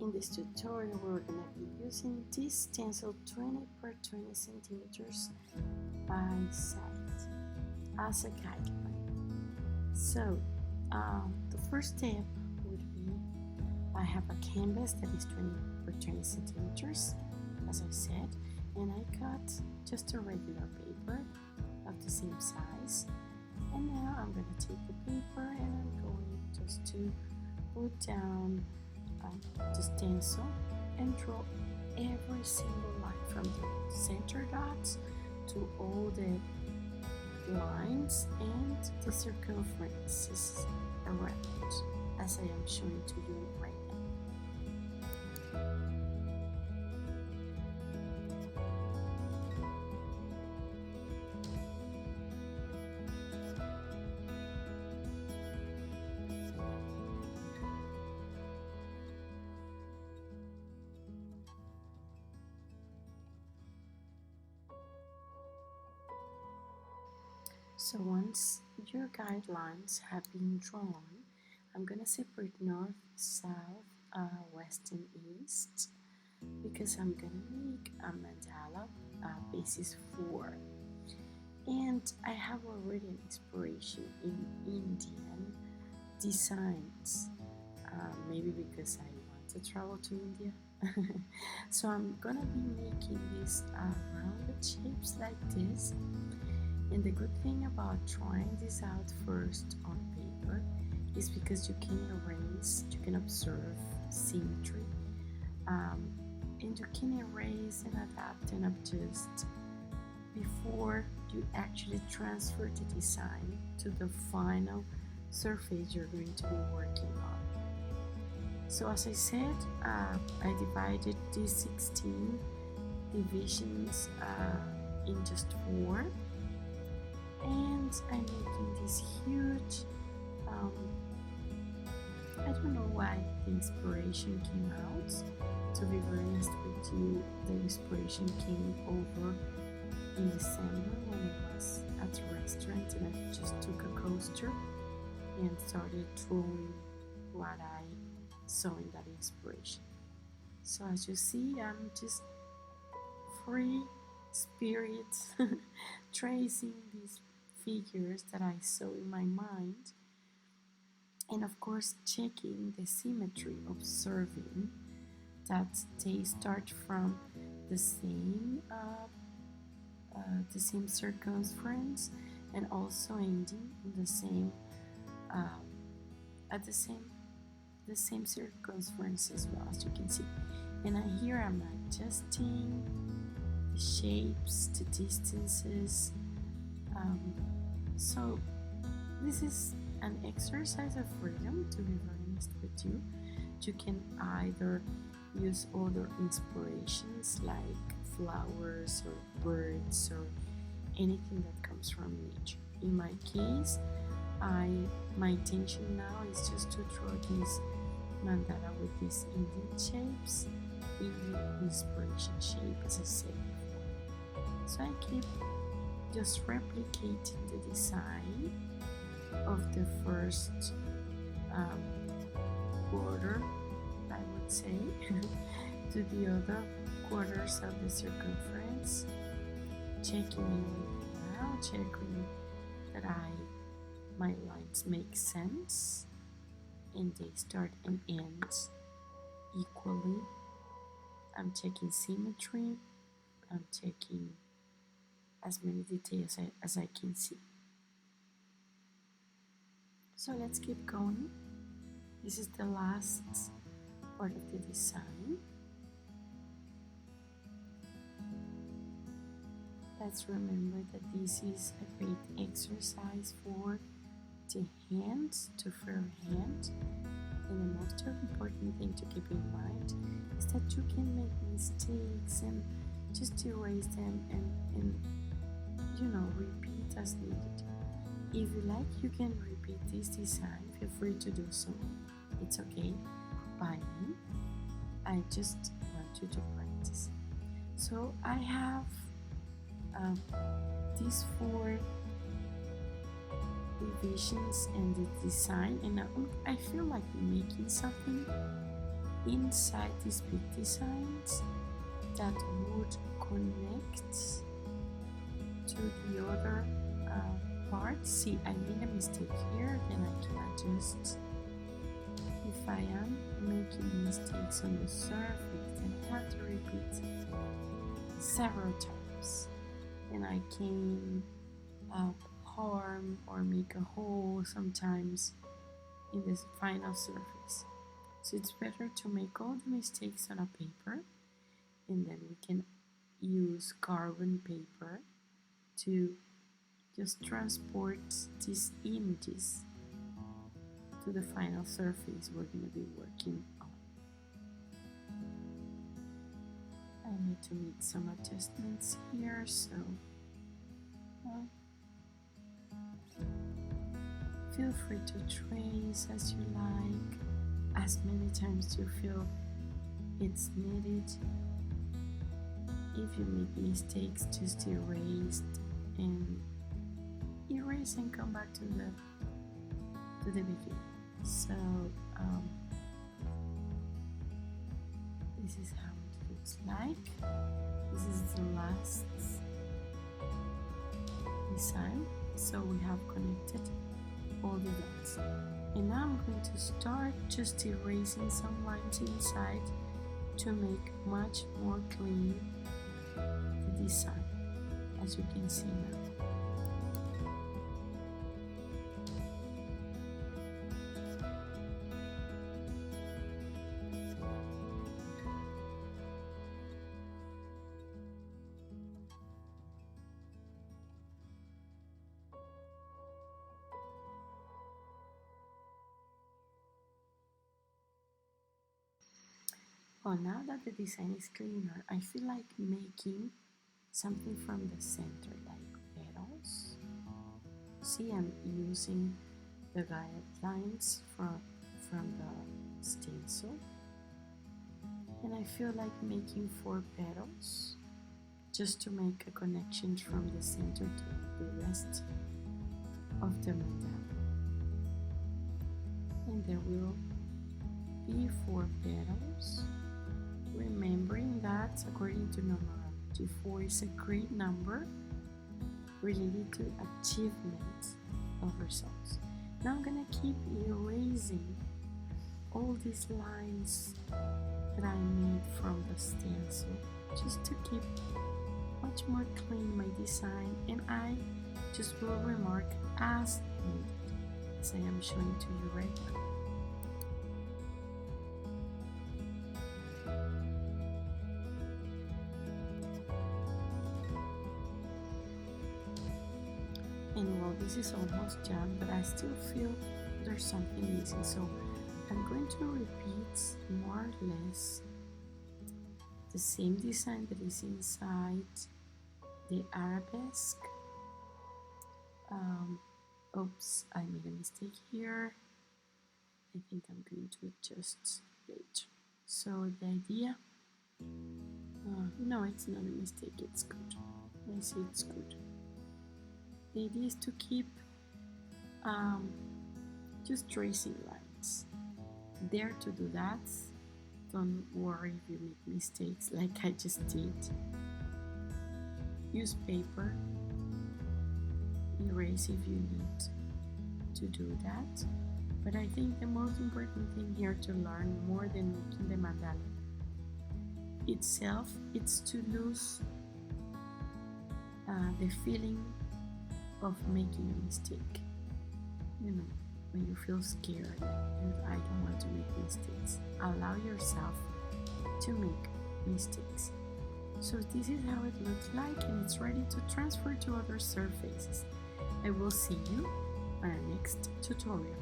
In this tutorial, we're going to be using this stencil 20 by 20 centimeters by side as a guideline. So the first step would be, I have a canvas that is 20 by 20 centimeters, as I said, and I cut just a regular paper of the same size. And now I'm going to take the paper and I'm going just to put down the stencil and draw every single line from the center dots to all the lines and the circumferences around, as I am showing to you right now. So once your guidelines have been drawn, I'm going to separate north, south, west and east, because I'm going to make a mandala basis 4. And I have already an inspiration in Indian designs, maybe because I want to travel to India. So I'm going to be making these rounded shapes like this. And the good thing about trying this out first on paper is because you can erase, you can observe symmetry, and you can erase and adapt and adjust before you actually transfer the design to the final surface you're going to be working on. So as I said, I divided these 16 divisions in just 4. And I'm making this huge, I don't know why the inspiration came out. To be very honest with you, the inspiration came over in December when I was at a restaurant and I just took a coaster and started drawing what I saw in that inspiration. So as you see, I'm just free spirit tracing these figures that I saw in my mind, and of course checking the symmetry, observing that they start from the same circumference and also ending in the same at the same circumference as well, as you can see. And here I'm adjusting the shapes, the distances. So this is an exercise of freedom, to be very honest with you. You can either use other inspirations like flowers or birds or anything that comes from nature. In my case, my intention now is just to draw this mandala with these Indian shapes, Indian inspiration shape, as I said before. So I keep just replicating the design of the first quarter, I would say, to the other quarters of the circumference, checking now, checking that my lines make sense and they start and end equally. I'm checking symmetry, I'm checking as many details as I can see. So let's keep going. This is the last part of the design. Let's remember that this is a great exercise for the hands, to free hand. And the most important thing to keep in mind is that you can make mistakes and just erase them and repeat as needed. If you like, you can repeat this design. Feel free to do so. It's okay by me. I just want you to practice. So I have these 4 divisions and the design, and I feel like making something inside these big designs that would connect to the other part. See, I made a mistake here, then I can adjust. If I am making mistakes on the surface, then I have to repeat several times, and I can harm or make a hole sometimes in this final surface. So it's better to make all the mistakes on a paper, and then we can use carbon paper to just transport these images to the final surface we're going to be working on. I need to make some adjustments here, so feel free to trace as you like, as many times as you feel it's needed. If you make mistakes, just erase and come back to the beginning. So this is how it looks like. This is the last design. So we have connected all the dots. And now I'm going to start just erasing some lines inside to make much more clean the design, as you can see now. Well, now that the design is cleaner, I feel like making something from the center, like petals. See, I'm using the guidelines from the stencil, and I feel like making 4 petals just to make a connection from the center to the rest of the mandala. And there will be 4 petals. Remembering that, according to numerology, 4 is a great number related to achievement of results. Now I'm gonna keep erasing all these lines that I made from the stencil, just to keep much more clean my design, and I just will remark as needed, as I am showing to you right now. And well, this is almost done, but I still feel there's something missing, so I'm going to repeat more or less the same design that is inside the arabesque. Oops, I made a mistake here. I think I'm going to adjust later. So the idea, no, it's not a mistake, it's good. I see it's good. The idea is to keep just tracing lines. Dare to do that. Don't worry if you make mistakes like I just did. Use paper. Erase if you need to do that. But I think the most important thing here to learn, more than making the mandala itself, it's to lose the feeling of making a mistake. You know, when you feel scared and I don't want to make mistakes, allow yourself to make mistakes. So this is how it looks like, and it's ready to transfer to other surfaces. I will see you on our next tutorial.